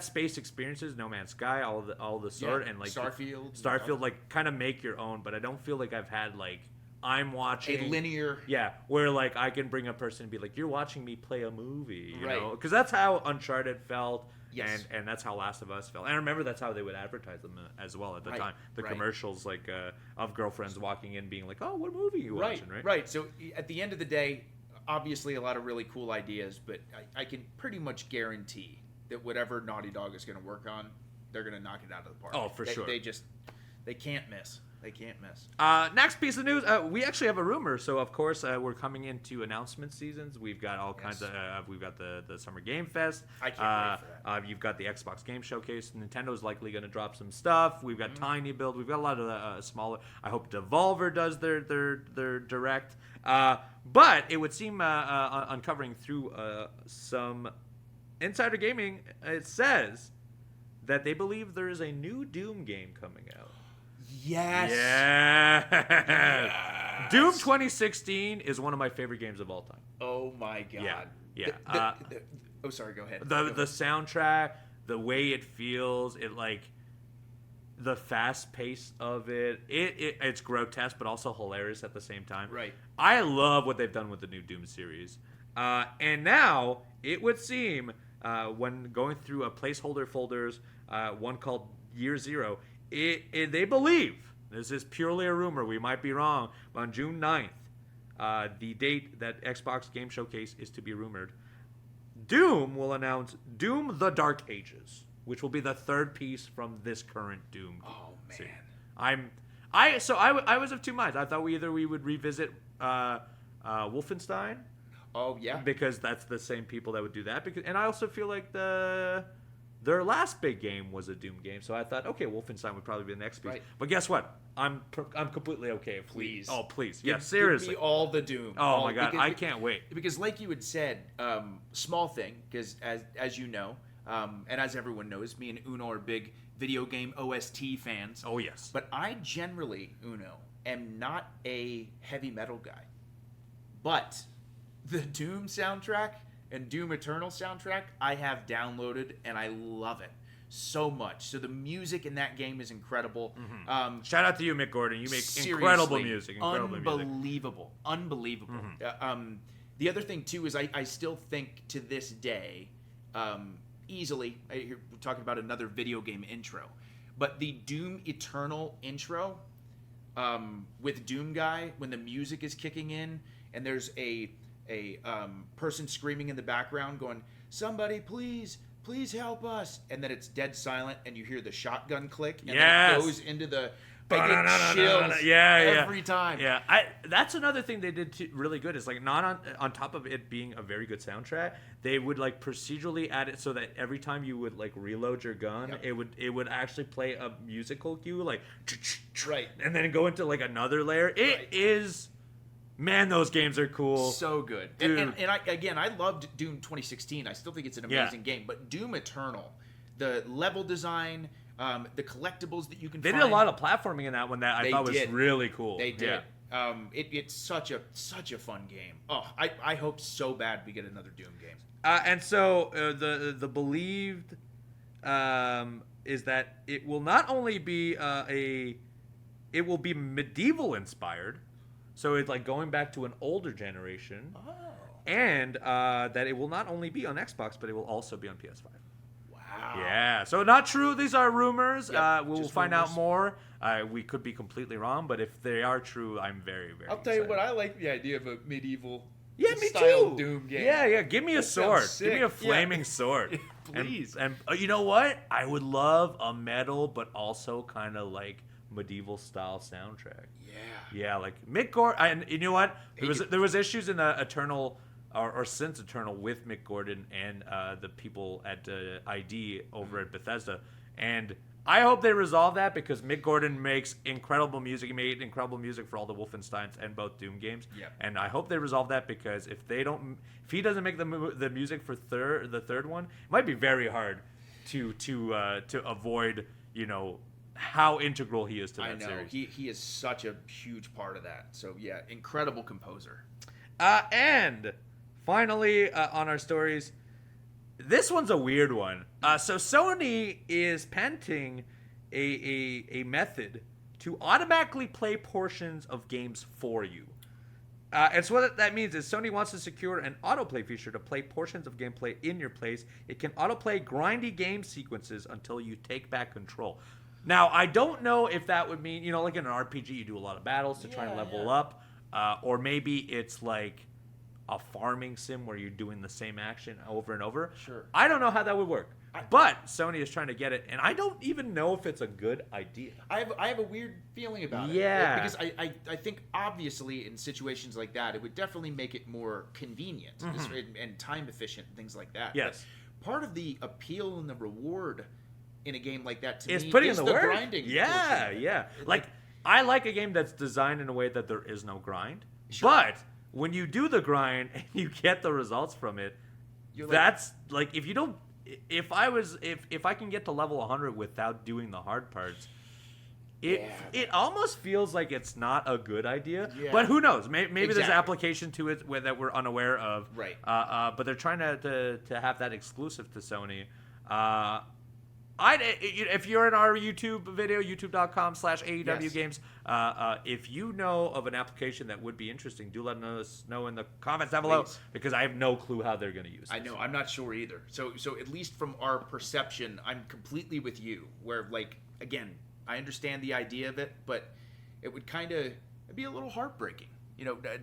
space experiences, No Man's Sky, all the sort, and like Starfield, like kind of make your own. But I don't feel like I've had like I'm watching a linear. Yeah, where like I can bring a person and be like, you're watching me play a movie, you know, because that's how Uncharted felt. Yes. And that's how Last of Us felt. And I remember that's how they would advertise them as well at the time. The commercials like of girlfriends walking in being like, oh, what movie are you watching, right? Right. So at the end of the day, obviously a lot of really cool ideas, but I can pretty much guarantee that whatever Naughty Dog is going to work on, they're going to knock it out of the park. Oh, for sure. They can't miss. They can't miss. Next piece of news. We actually have a rumor. So, of course, we're coming into announcement seasons. We've got all kinds of... we've got the Summer Game Fest. I can't wait for that. You've got the Xbox Game Showcase. Nintendo's likely going to drop some stuff. We've got Tiny Build. We've got a lot of smaller... I hope Devolver does their direct. But it would seem uncovering through some insider gaming, it says that they believe there is a new Doom game coming out. Yes. Doom 2016 is one of my favorite games of all time. Oh my god. Yeah. Sorry, go ahead. The soundtrack, the way it feels, it like the fast pace of it's grotesque but also hilarious at the same time. Right. I love what they've done with the new Doom series. And now it would seem when going through a placeholder folders, one called Year Zero, they believe, this is purely a rumor, we might be wrong, but on June 9th, the date that Xbox Game Showcase is to be rumored, Doom will announce Doom The Dark Ages, which will be the third piece from this current Doom. Oh, man. Series. I was of two minds. I thought we would revisit Wolfenstein. Oh, yeah. Because that's the same people that would do that. And I also feel like their last big game was a Doom game, so I thought, okay, Wolfenstein would probably be the next piece. Right. But guess what? I'm completely okay. Please. Oh, please. Yeah, seriously. Give me all the Doom. Oh, my God. I can't wait. Because like you had said, small thing, because as you know, and as everyone knows, me and Uno are big video game OST fans. Oh, yes. But I generally, Uno, am not a heavy metal guy. But the Doom soundtrack and Doom Eternal soundtrack I have downloaded, and I love it so much. So the music in that game is incredible. Mm-hmm. Shout out to you, Mick Gordon. You make incredible music. Unbelievable. Mm-hmm. The other thing, too, is I still think to this day, easily, we're talking about another video game intro, but the Doom Eternal intro with Doom Guy, when the music is kicking in, and there's a person screaming in the background going, somebody please help us, and then it's dead silent and you hear the shotgun click and then it goes into the chills every time. That's another thing they did really good, is like not on top of it being a very good soundtrack, they would like procedurally add it so that every time you would like reload your gun, it would actually play a musical cue, like right, and then go into like another layer. It is. Man, those games are cool. So good. And I loved Doom 2016. I still think it's an amazing game. But Doom Eternal, the level design, the collectibles that you can find. They did a lot of platforming in that one that I thought was really cool. They did. Yeah. It's such a fun game. Oh, I hope so bad we get another Doom game. And so the believed is that it will not only be it will be medieval inspired. So it's like going back to an older generation. Oh. And that it will not only be on Xbox, but it will also be on PS5. Wow. Yeah. So not true. These are rumors. Yep, we'll find out more. We could be completely wrong, but if they are true, I'm very, very I'll tell you what, I like the idea of a medieval style Doom game. Yeah. Give me a sword. Give me a sick. flaming sword. Please. And you know what? I would love a metal, but also kind of like medieval style soundtrack. Yeah, like Mick Gordon. And you know what? There was issues in the Eternal, or since Eternal, with Mick Gordon and the people at ID over at Bethesda. And I hope they resolve that, because Mick Gordon makes incredible music. He made incredible music for all the Wolfensteins and both Doom games. Yep. And I hope they resolve that, because if he doesn't make the music for the third one, it might be very hard to avoid, how integral he is to that series. He is such a huge part of that. So yeah, incredible composer. And finally, on our stories, this one's a weird one. So Sony is patenting a method to automatically play portions of games for you. And so what that means is Sony wants to secure an autoplay feature to play portions of gameplay in your place. It can autoplay grindy game sequences until you take back control. Now, I don't know if that would mean, like in an RPG, you do a lot of battles to try and level up. Or maybe it's like a farming sim where you're doing the same action over and over. Sure. I don't know how that would work. But Sony is trying to get it, and I don't even know if it's a good idea. I have a weird feeling about it. Yeah. Because I think, obviously, in situations like that, it would definitely make it more convenient and time efficient and things like that. Yes. But part of the appeal and the reward in a game like that, to It's me, putting is in the work. grinding. Yeah, portion. yeah. Like, I like a game that's designed in a way that there is no grind. Sure. But when you do the grind and you get the results from it, that's like if you don't. If I can get to level 100 without doing the hard parts, it almost feels like it's not a good idea. Yeah. But who knows? Maybe there's application to it that we're unaware of. Right. But they're trying to have that exclusive to Sony. If you're in our YouTube video, youtube.com/AEW Games, if you know of an application that would be interesting, do let us know in the comments down below, because I have no clue how they're going to use it. I know, I'm not sure either. So at least from our perception, I'm completely with you, where, like, again, I understand the idea of it, but it would it'd be a little heartbreaking,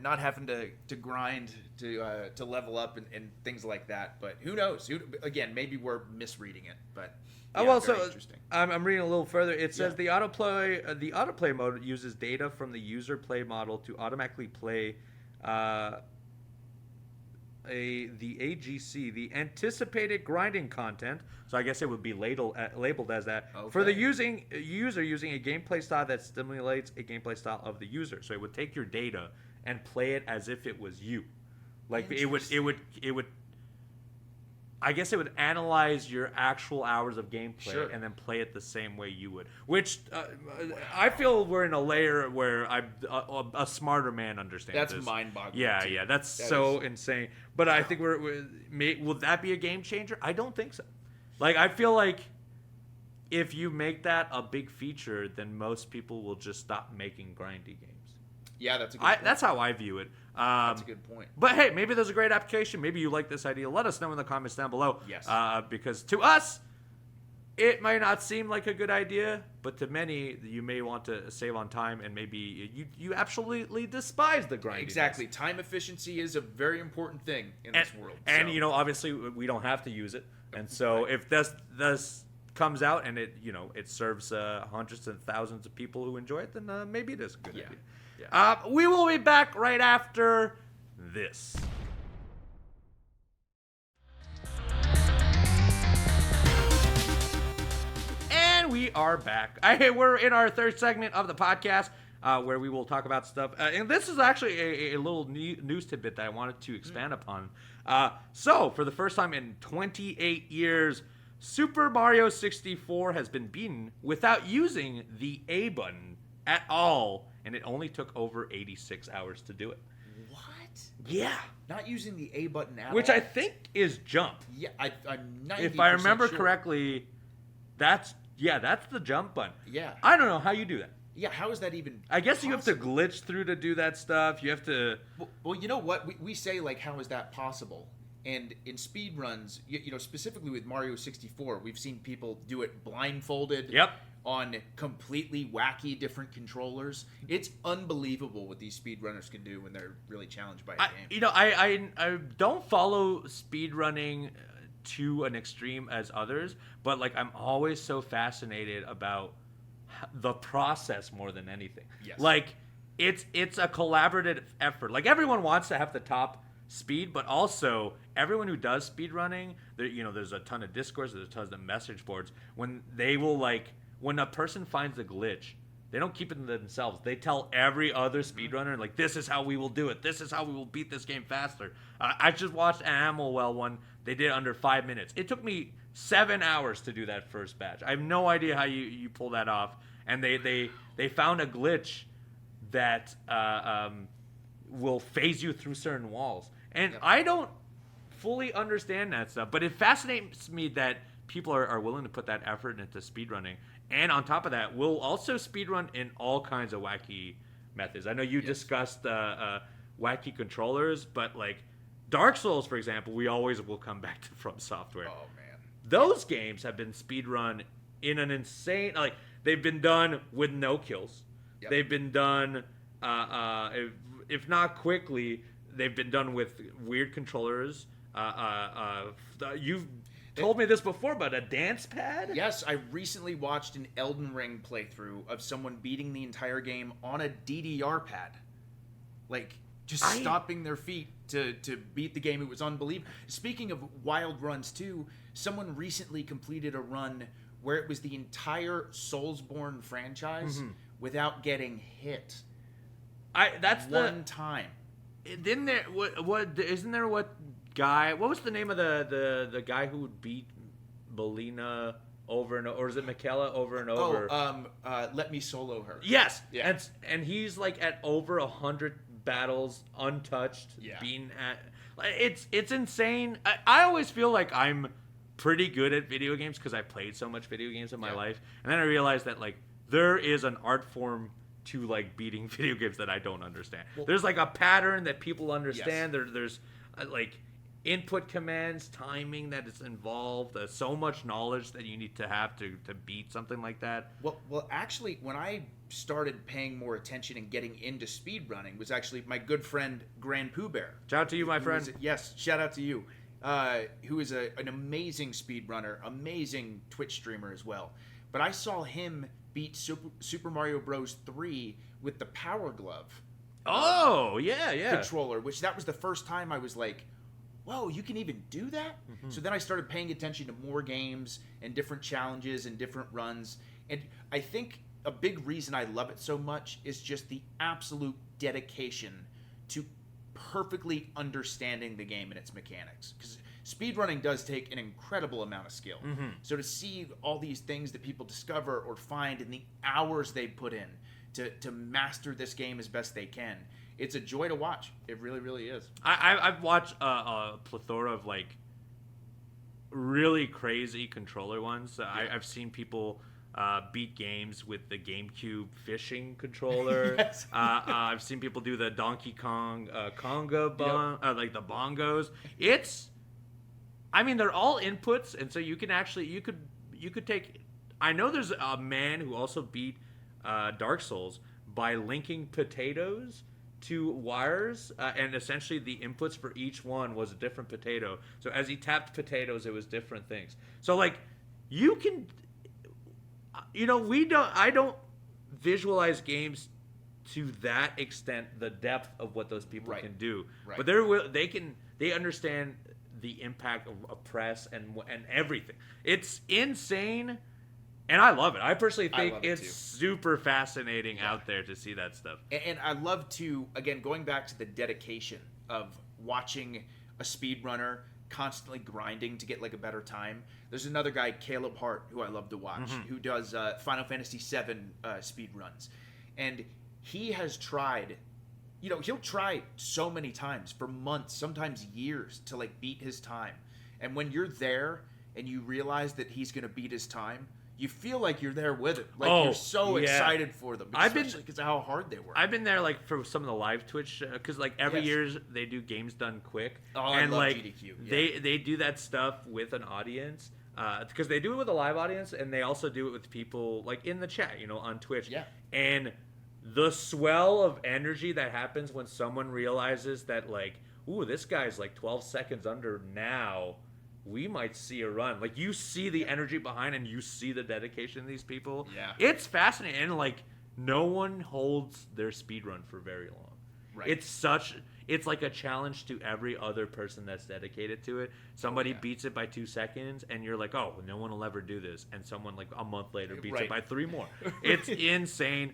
not having to grind to level up and things like that. But who knows? Again, maybe we're misreading it, but... Yeah, so interesting. I'm reading a little further. It says the autoplay mode uses data from the user play model to automatically play the AGC, the anticipated grinding content. So I guess it would be labeled as that for the user using a gameplay style that stimulates a gameplay style of the user. So it would take your data and play it as if it was you. Like it would. I guess it would analyze your actual hours of gameplay and then play it the same way you would. Which I feel we're in a layer where a smarter man understands. That's mind-boggling. Yeah, that's so insane. But I think will that be a game changer? I don't think so. Like, I feel like if you make that a big feature, then most people will just stop making grindy games. Yeah, that's a good point. That's how I view it. That's a good point. But hey, maybe there's a great application. Maybe you like this idea. Let us know in the comments down below. Yes. Because to us, it might not seem like a good idea, but to many, you may want to save on time, and maybe you absolutely despise the grinding. Exactly. Time efficiency is a very important thing in this world. And obviously, we don't have to use it. And so if this comes out and it serves hundreds and thousands of people who enjoy it, then maybe it is a good idea. Yeah. We will be back right after this. And we are back. We're in our third segment of the podcast where we will talk about stuff. And this is actually a little news tidbit that I wanted to expand upon. So, for the first time in 28 years, Super Mario 64 has been beaten without using the A button at all. And it only took over 86 hours to do it. What? Yeah. Not using the A button at all? Which I think is jump. Yeah, I'm 90% if I remember sure. correctly, that's the jump button. Yeah. I don't know how you do that. Yeah, how is that even I guess possible? you have to glitch through to do that stuff. You have to... Well, you know what? We say, like, how is that possible? And in speedruns, you know, specifically with Mario 64, we've seen people do it blindfolded. Yep. On completely wacky different controllers. It's unbelievable what these speedrunners can do when they're really challenged by a game. You know, I don't follow speedrunning to an extreme as others, but like I'm always so fascinated about the process more than anything. Yes. Like it's a collaborative effort. Like everyone wants to have the top speed, but also everyone who does speedrunning, there, you know, there's a ton of discourse, there's a ton of message boards when they will like. When a person finds a glitch, they don't keep it to themselves. They tell every other speedrunner, like, this is how we will do it. This is how we will beat this game faster. I just watched an Animal Well one. They did it under 5 minutes. It took me 7 hours to do that first batch. I have no idea how you pull that off. And they found a glitch that will phase you through certain walls. And Yep. I don't fully understand that stuff, but it fascinates me that people are willing to put that effort into speedrunning. And on top of that, we'll also speedrun in all kinds of wacky methods. I know you discussed wacky controllers, but like Dark Souls, for example, we always will come back to From Software. Oh, man. Those games have been speedrun in an insane... Like, they've been done with no kills. Yep. They've been done, if not quickly, they've been done with weird controllers. You've told me this before, but a dance pad? Yes, I recently watched an Elden Ring playthrough of someone beating the entire game on a DDR pad. Like, just stopping their feet to beat the game. It was unbelievable. Speaking of wild runs, too, someone recently completed a run where it was the entire Soulsborne franchise without getting hit. That's one time. Didn't there... What isn't there what... guy, what was the name of the guy who would beat Belina over and over, or is it Michaela over and over? Let Me Solo Her. Yes, Yeah. and he's like at over 100 battles untouched, being at. It's insane. I always feel like I'm pretty good at video games because I played so much video games in my life, and then I realized that like there is an art form to like beating video games that I don't understand. Well, there's like a pattern that people understand. Yes. There's like input commands, timing that is involved, so much knowledge that you need to have to beat something like that. Well, actually, when I started paying more attention and getting into speedrunning was actually my good friend Grand Pooh Bear. Shout out to you, my friend. Yes, shout out to you. Who is an amazing speedrunner, amazing Twitch streamer as well. But I saw him beat Super Mario Bros. 3 with the Power Glove. Oh, yeah. Controller, which that was the first time I was like, whoa, you can even do that? Mm-hmm. So then I started paying attention to more games and different challenges and different runs. And I think a big reason I love it so much is just the absolute dedication to perfectly understanding the game and its mechanics. Because speedrunning does take an incredible amount of skill. Mm-hmm. So to see all these things that people discover or find in the hours they put in to master this game as best they can, it's a joy to watch. It really, really is. I've watched a plethora of like really crazy controller ones. Yeah. I've seen people beat games with the GameCube fishing controller. Yes. I've seen people do the Donkey Kong conga like the bongos. I mean, they're all inputs, and so you can actually you could take. I know there's a man who also beat Dark Souls by linking potatoes to wires, and essentially the inputs for each one was a different potato. So as he tapped potatoes, it was different things. So like you can, I don't visualize games to that extent, the depth of what those people can do. Right. But they understand the impact of press and everything. It's insane. And I love it. I personally think it's super fascinating out there to see that stuff. And I love to, again, going back to the dedication of watching a speedrunner constantly grinding to get like a better time. There's another guy, Caleb Hart, who I love to watch, who does Final Fantasy VII speedruns. And he has tried, he'll try so many times for months, sometimes years, to like beat his time. And when you're there and you realize that he's going to beat his time, you feel like you're there with it. Like you're so excited for them, especially because of how hard they were. I've been there like for some of the live Twitch because like every year they do games done quick. Oh, and I love like GDQ. Yeah. they do that stuff with an audience because they do it with a live audience and they also do it with people like in the chat, on Twitch. Yeah. And the swell of energy that happens when someone realizes that like, ooh, this guy's like 12 seconds under now. We might see a run. Like, you see the energy behind and you see the dedication of these people. Yeah. It's fascinating. And, like, no one holds their speed run for very long. Right. It's like a challenge to every other person that's dedicated to it. Somebody beats it by 2 seconds and you're like, oh, no one will ever do this. And someone, like, a month later beats it by 3 more. It's insane.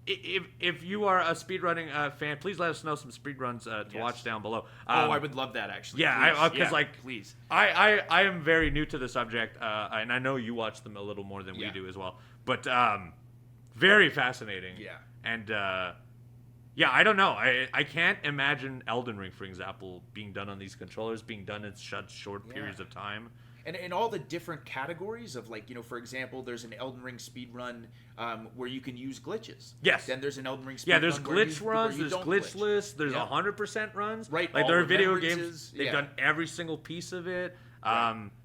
If you are a speedrunning fan, please let us know some speedruns to watch down below. I would love that, actually. Yeah, because please. I am very new to the subject, and I know you watch them a little more than we do as well. But very fascinating. Yeah. And I don't know. I can't imagine Elden Ring, for example, being done on these controllers, being done in such short periods of time. And all the different categories of, like, for example, there's an Elden Ring speedrun where you can use glitches. Yes. Then there's an Elden Ring speedrun. Yeah, there's glitch runs, there's glitchless, there's 100% runs. Right. Like, there are video games, they've done every single piece of it.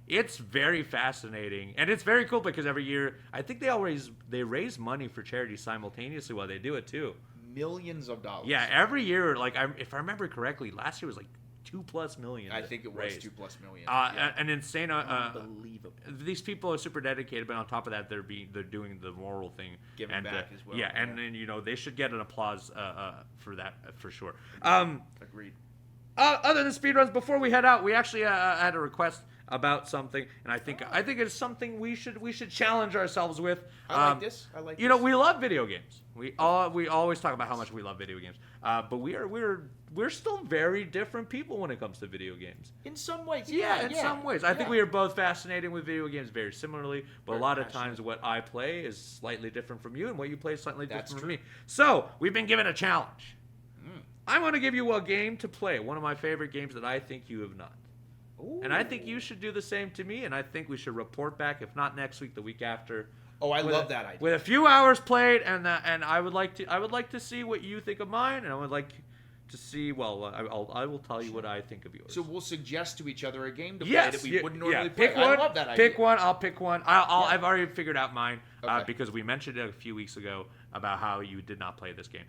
It's very fascinating. And it's very cool because every year, I think they raise money for charity simultaneously while they do it, too. Millions of dollars. Yeah, every year, like, if I remember correctly, last year was like $2+ million. I think it was raised. $2+ million. An insane. Unbelievable. These people are super dedicated, but on top of that, they're doing the moral thing, giving back as well. Yeah, and then they should get an applause for that for sure. Agreed. Other than speedruns, before we head out, we actually had a request about something, and I think it's something we should challenge ourselves with. I like this. We love video games. We always talk about how much we love video games, but we're still very different people when it comes to video games. In some ways, in some ways. I think we are both fascinated with video games very similarly, but a lot of times what I play is slightly different from you, and what you play is slightly different from me. So we've been given a challenge. I want to give you a game to play, one of my favorite games that I think you have not. Ooh. And I think you should do the same to me, and I think we should report back, if not next week, the week after. Oh, I love that idea. With a few hours played, and I would like to see what you think of mine, and I would like to see. Well, I will tell you what I think of yours. So we'll suggest to each other a game to play that we wouldn't normally play. Pick one. I love that idea. Pick one. I'll pick one. I've already figured out mine because we mentioned it a few weeks ago about how you did not play this game.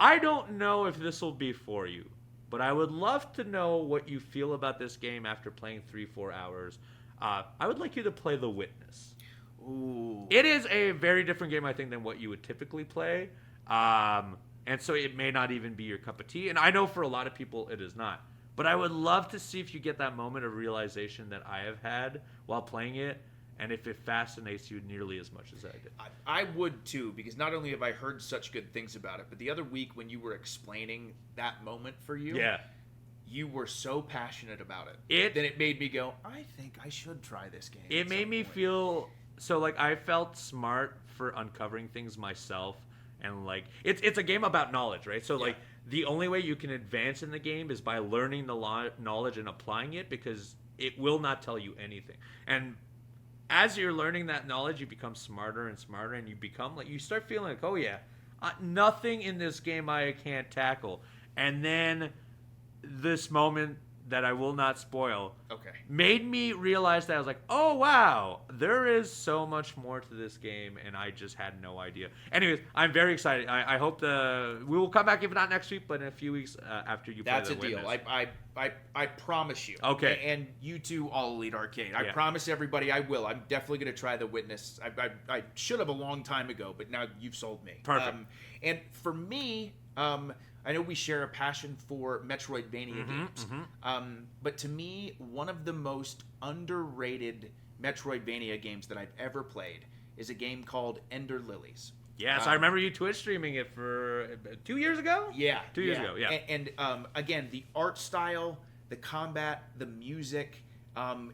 I don't know if this will be for you, but I would love to know what you feel about this game after playing 3-4 hours. I would like you to play The Witness. Ooh. It is a very different game, I think, than what you would typically play. And so it may not even be your cup of tea. And I know for a lot of people it is not. But I would love to see if you get that moment of realization that I have had while playing it, and if it fascinates you nearly as much as I did. I would too, because not only have I heard such good things about it, but the other week when you were explaining that moment for you, you were so passionate about it. Then it made me go, I think I should try this game. It made me feel so like I felt smart for uncovering things myself, and like it's a game about knowledge, right? So like the only way you can advance in the game is by learning the knowledge and applying it, because it will not tell you anything. And as you're learning that knowledge, you become smarter and smarter, and you become like, you start feeling like, oh yeah, nothing in this game I can't tackle. And then this moment that I will not spoil made me realize that I was like, oh wow, there is so much more to this game, and I just had no idea. Anyways, I'm very excited. I hope we will come back, if not next week, but in a few weeks after you play The Witness. That's a deal. I promise you. Okay. And you too, All Elite Arcade. I promise everybody I will. I'm definitely going to try The Witness. I should have a long time ago, but now you've sold me. Perfect. And for me, I know we share a passion for Metroidvania games, but to me, one of the most underrated Metroidvania games that I've ever played is a game called Ender Lilies. Yes, I remember you Twitch streaming it for 2 years ago? Yeah. 2 years ago, yeah. And again, the art style, the combat, the music,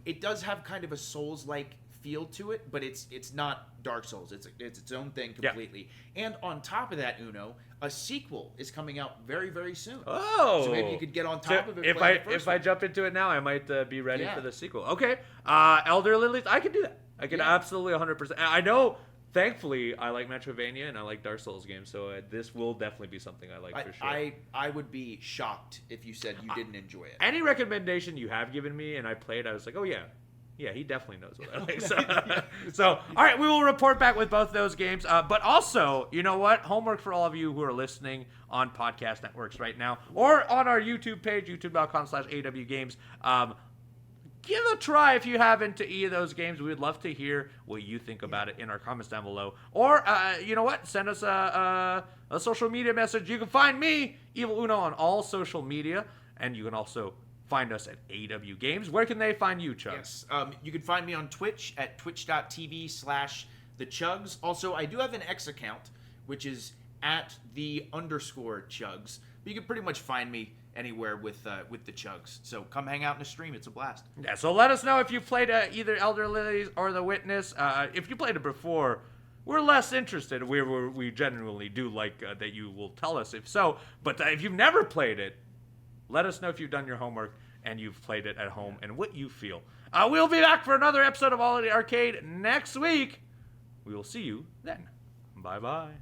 it does have kind of a Souls-like feel to it, but it's not Dark Souls. It's its own thing completely. Yeah. And on top of that, Uno, a sequel is coming out very, very soon. Oh, so maybe you could get on top of it. If I jump into it now, I might be ready for the sequel. Okay, Elder Lilies, I can do that. I can absolutely 100%. I know. Thankfully, I like Metroidvania and I like Dark Souls games, so this will definitely be something I like for sure. I would be shocked if you said you didn't enjoy it. Any recommendation you have given me and I played, I was like, oh yeah, he definitely knows what I like. So, all right, we will report back with both those games. But also, you know what? Homework for all of you who are listening on podcast networks right now or on our YouTube page, youtube.com/awgames. Give a try if you haven't to any of those games. We would love to hear what you think about it in our comments down below. Or, you know what? Send us a social media message. You can find me, Evil Uno, on all social media. And you can also find us at AW Games. Where can they find you, Chugs? Yes. You can find me on Twitch at twitch.tv/thechugs. Also, I do have an X account, which is at _Chugs. But you can pretty much find me anywhere with the Chugs. So come hang out in the stream. It's a blast. Yeah, so let us know if you've played either Elder Lilies or The Witness. If you played it before, we're less interested. We genuinely do like that you will tell us if so. But if you've never played it, let us know if you've done your homework and you've played it at home and what you feel. We'll be back for another episode of All in the Arcade next week. We will see you then. Bye-bye.